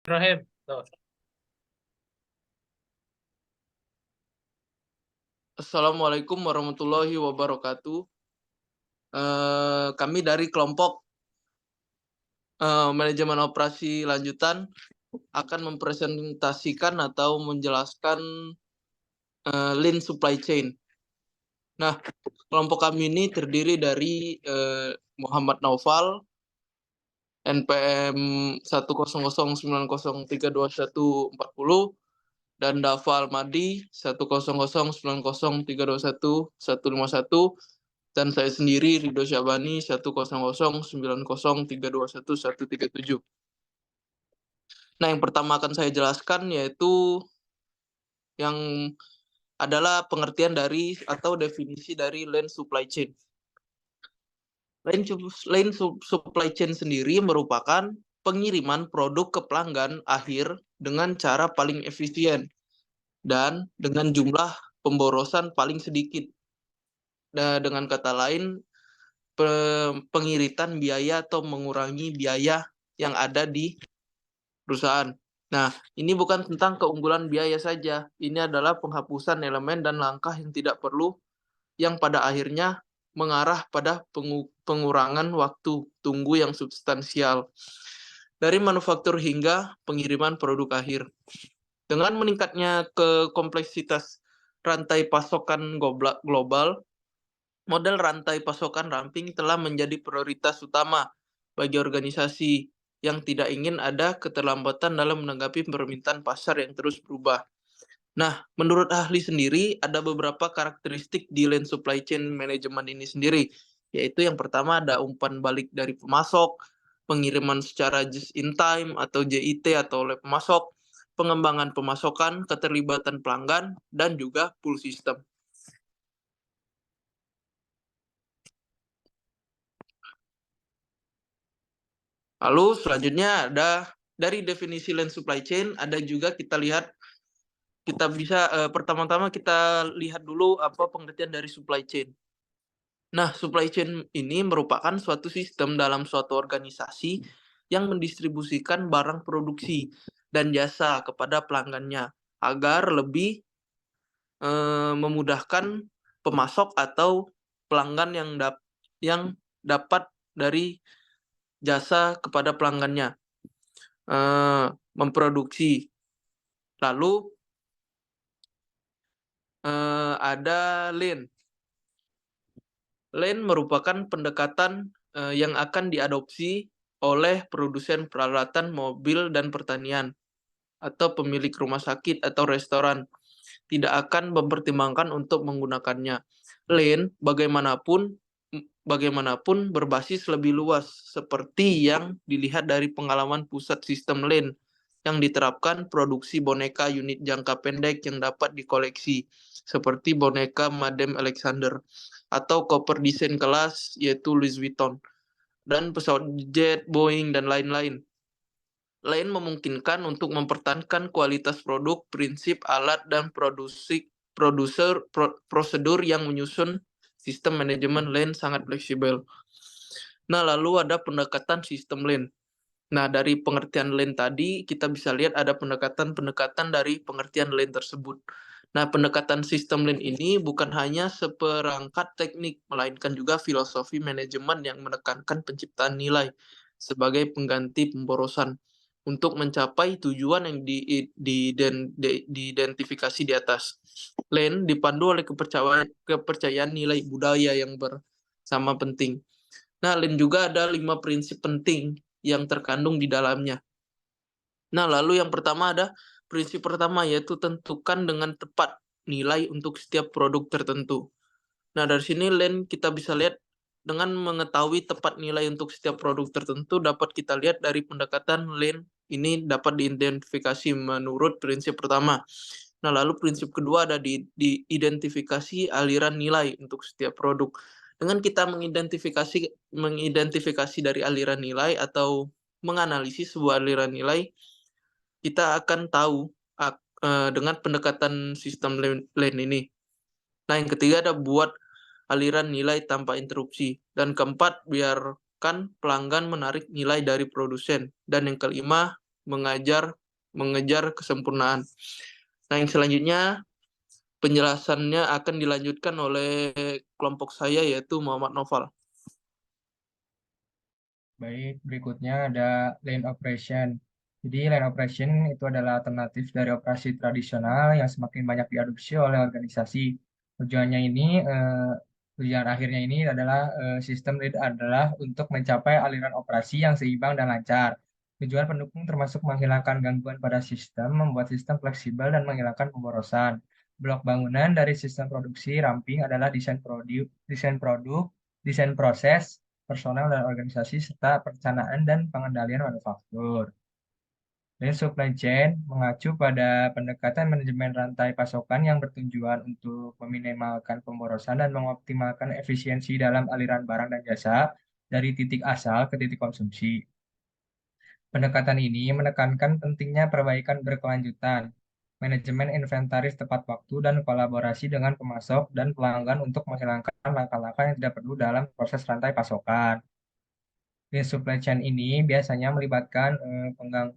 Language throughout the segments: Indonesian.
Ibrahim. Tuh. Assalamualaikum warahmatullahi wabarakatuh. Kami dari kelompok manajemen operasi lanjutan akan mempresentasikan atau menjelaskan lean supply chain. Nah, kelompok kami ini terdiri dari Muhammad Naufal, NPM 10090303140, dan Dava Almadi 10090303151, dan saya sendiri Rido Syabani 100903031132137. Nah, yang pertama akan saya jelaskan yaitu yang adalah pengertian dari atau definisi dari lean supply chain. Lean supply chain sendiri merupakan pengiriman produk ke pelanggan akhir dengan cara paling efisien dan dengan jumlah pemborosan paling sedikit. Dengan kata lain, pengiritan biaya atau mengurangi biaya yang ada di perusahaan. Nah, ini bukan tentang keunggulan biaya saja. Ini adalah penghapusan elemen dan langkah yang tidak perlu, yang pada akhirnya mengarah pada pengurangan waktu tunggu yang substansial dari manufaktur hingga pengiriman produk akhir. Dengan meningkatnya kompleksitas rantai pasokan global, model rantai pasokan ramping telah menjadi prioritas utama bagi organisasi yang tidak ingin ada keterlambatan dalam menanggapi permintaan pasar yang terus berubah. Nah, menurut ahli sendiri, ada beberapa karakteristik di lean supply chain management ini sendiri, yaitu yang pertama ada umpan balik dari pemasok, pengiriman secara just in time atau JIT atau oleh pemasok, pengembangan pemasokan, keterlibatan pelanggan, dan juga pull system. Lalu selanjutnya ada dari definisi lean supply chain, ada juga kita lihat, kita bisa pertama-tama kita lihat dulu apa pengertian dari supply chain. Nah, supply chain ini merupakan suatu sistem dalam suatu organisasi yang mendistribusikan barang produksi dan jasa kepada pelanggannya agar lebih memudahkan pemasok atau pelanggan yang dapat dari jasa kepada pelanggannya memproduksi. Lalu ada lean. Lean merupakan pendekatan yang akan diadopsi oleh produsen peralatan mobil dan pertanian atau pemilik rumah sakit atau restoran tidak akan mempertimbangkan untuk menggunakannya. Lean bagaimanapun berbasis lebih luas seperti yang dilihat dari pengalaman pusat sistem lean yang diterapkan produksi boneka unit jangka pendek yang dapat dikoleksi seperti boneka Madame Alexander atau koper desain kelas yaitu Louis Vuitton dan pesawat jet Boeing dan lain-lain. Lean memungkinkan untuk mempertahankan kualitas produk, prinsip, alat, dan prosedur yang menyusun sistem manajemen lean sangat fleksibel. Nah, lalu ada pendekatan sistem lean. Nah, dari pengertian lean tadi, kita bisa lihat ada pendekatan-pendekatan dari pengertian lean tersebut. Nah, pendekatan sistem lean ini bukan hanya seperangkat teknik, melainkan juga filosofi manajemen yang menekankan penciptaan nilai sebagai pengganti pemborosan untuk mencapai tujuan yang diidentifikasi di atas. Lean dipandu oleh kepercayaan nilai budaya yang bersama penting. Nah, Lean juga ada 5 prinsip penting yang terkandung di dalamnya. Nah, lalu yang pertama ada prinsip pertama, yaitu tentukan dengan tepat nilai untuk setiap produk tertentu. Nah, dari sini Lean kita bisa lihat dengan mengetahui tepat nilai untuk setiap produk tertentu dapat kita lihat dari pendekatan Lean ini dapat diidentifikasi menurut prinsip pertama. Nah, lalu prinsip kedua ada di identifikasi aliran nilai untuk setiap produk. Dengan kita mengidentifikasi dari aliran nilai atau menganalisis sebuah aliran nilai, kita akan tahu dengan pendekatan sistem Lean ini. Nah, yang ketiga ada buat aliran nilai tanpa interupsi. Dan keempat, biarkan pelanggan menarik nilai dari produsen. Dan yang kelima, mengejar kesempurnaan. Nah, yang selanjutnya penjelasannya akan dilanjutkan oleh kelompok saya, yaitu Muhammad Noval. Baik, berikutnya ada line operation. Jadi line operation itu adalah alternatif dari operasi tradisional yang semakin banyak diadopsi oleh organisasi. Tujuannya ini, tujuan akhirnya ini adalah sistem lead adalah untuk mencapai aliran operasi yang seimbang dan lancar. Tujuan pendukung termasuk menghilangkan gangguan pada sistem, membuat sistem fleksibel dan menghilangkan pemborosan. Blok bangunan dari sistem produksi ramping adalah desain produk, desain proses, personel dan organisasi, serta perencanaan dan pengendalian manufaktur. Dan supply chain mengacu pada pendekatan manajemen rantai pasokan yang bertujuan untuk meminimalkan pemborosan dan mengoptimalkan efisiensi dalam aliran barang dan jasa dari titik asal ke titik konsumsi. Pendekatan ini menekankan pentingnya perbaikan berkelanjutan, manajemen inventaris tepat waktu, dan kolaborasi dengan pemasok dan pelanggan untuk menghilangkan langkah-langkah yang tidak perlu dalam proses rantai pasokan. Di supply chain ini biasanya melibatkan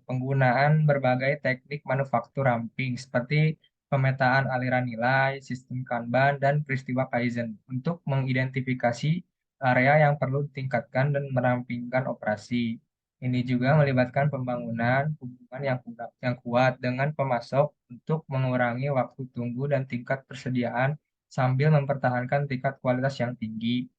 penggunaan berbagai teknik manufaktur ramping seperti pemetaan aliran nilai, sistem Kanban, dan peristiwa Kaizen untuk mengidentifikasi area yang perlu ditingkatkan dan merampingkan operasi. Ini juga melibatkan pembangunan hubungan yang kuat dengan pemasok untuk mengurangi waktu tunggu dan tingkat persediaan sambil mempertahankan tingkat kualitas yang tinggi.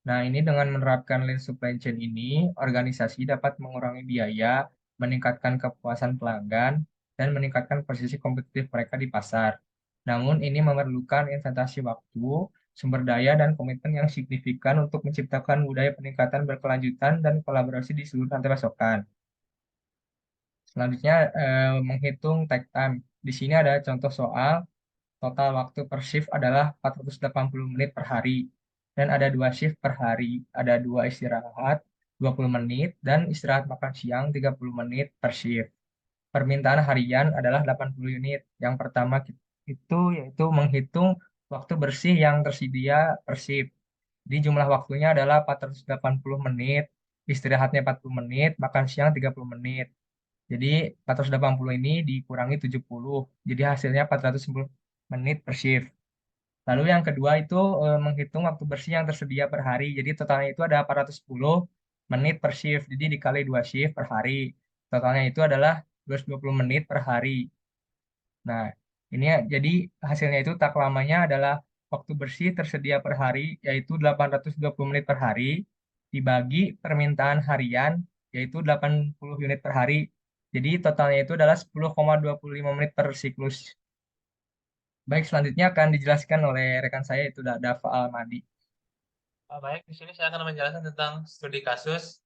Nah, ini dengan menerapkan lean supply chain ini, organisasi dapat mengurangi biaya, meningkatkan kepuasan pelanggan, dan meningkatkan posisi kompetitif mereka di pasar. Namun, ini memerlukan investasi waktu, sumber daya, dan komitmen yang signifikan untuk menciptakan budaya peningkatan berkelanjutan dan kolaborasi di seluruh rantai pasokan. Selanjutnya, menghitung take time. Di sini ada contoh soal. Total waktu per shift adalah 480 menit per hari. Dan ada 2 shift per hari. Ada 2 istirahat, 20 menit, dan istirahat makan siang 30 menit per shift. Permintaan harian adalah 80 unit. Yang pertama itu yaitu menghitung waktu bersih yang tersedia per shift. Jadi jumlah waktunya adalah 480 menit, istirahatnya 40 menit, makan siang 30 menit. Jadi 480 ini dikurangi 70. Jadi hasilnya 410 menit per shift. Lalu yang kedua itu menghitung waktu bersih yang tersedia per hari. Jadi totalnya itu ada 410 menit per shift. Jadi dikali 2 shift per hari. Totalnya itu adalah 220 menit per hari. Nah, ini ya, jadi hasilnya itu tak lamanya adalah waktu bersih tersedia per hari, yaitu 820 menit per hari, dibagi permintaan harian, yaitu 80 unit per hari. Jadi totalnya itu adalah 10,25 menit per siklus. Baik, selanjutnya akan dijelaskan oleh rekan saya, itu Dava Almadi. Baik, di sini saya akan menjelaskan tentang studi kasus,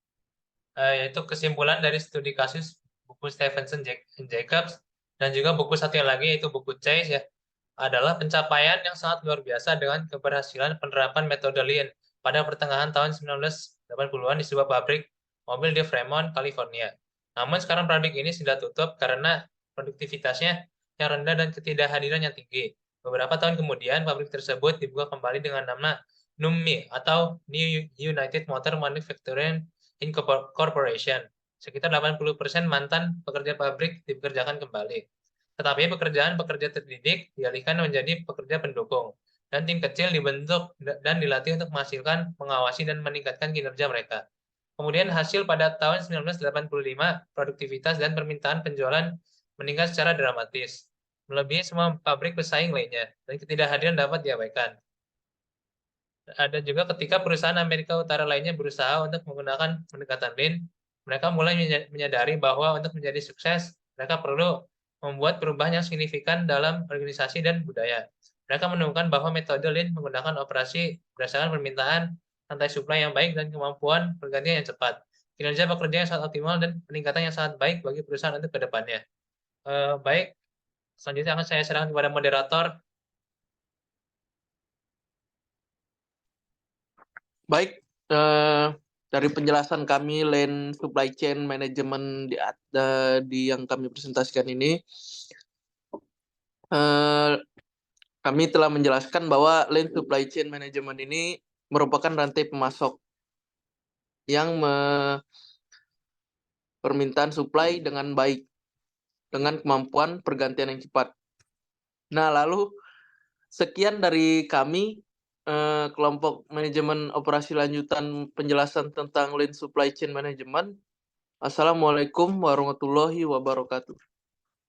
yaitu kesimpulan dari studi kasus buku Stevenson Jacobs dan juga buku satu lagi yaitu buku Chase ya, adalah pencapaian yang sangat luar biasa dengan keberhasilan penerapan metode Lean pada pertengahan tahun 1980-an di sebuah pabrik mobil di Fremont, California. Namun sekarang pabrik ini sudah tutup karena produktivitasnya yang rendah dan ketidakhadiran yang tinggi. Beberapa tahun kemudian, pabrik tersebut dibuka kembali dengan nama NUMMI atau New United Motor Manufacturing Corporation. Sekitar 80% mantan pekerja pabrik dipekerjakan kembali. Tetapi pekerja terdidik dialihkan menjadi pekerja pendukung, dan tim kecil dibentuk dan dilatih untuk menghasilkan, mengawasi, dan meningkatkan kinerja mereka. Kemudian hasil pada tahun 1985, produktivitas dan permintaan penjualan meningkat secara dramatis, melebihi semua pabrik pesaing lainnya, dan ketidakhadiran dapat diabaikan. Ada juga ketika perusahaan Amerika Utara lainnya berusaha untuk menggunakan pendekatan Lean, mereka mulai menyadari bahwa untuk menjadi sukses, mereka perlu membuat perubahan yang signifikan dalam organisasi dan budaya. Mereka menemukan bahwa metode Lean menggunakan operasi berdasarkan permintaan, rantai supply yang baik, dan kemampuan pergantian yang cepat. Kinerja pekerja yang sangat optimal dan peningkatan yang sangat baik bagi perusahaan untuk ke depannya. Baik, selanjutnya akan saya serahkan kepada moderator. Baik, dari penjelasan kami Lean Supply Chain Management di yang kami presentasikan ini, kami telah menjelaskan bahwa Lean Supply Chain Management ini merupakan rantai pemasok yang permintaan supply dengan baik, dengan kemampuan pergantian yang cepat. Nah, lalu sekian dari kami, kelompok manajemen operasi lanjutan penjelasan tentang Lean Supply Chain Management. Assalamualaikum warahmatullahi wabarakatuh.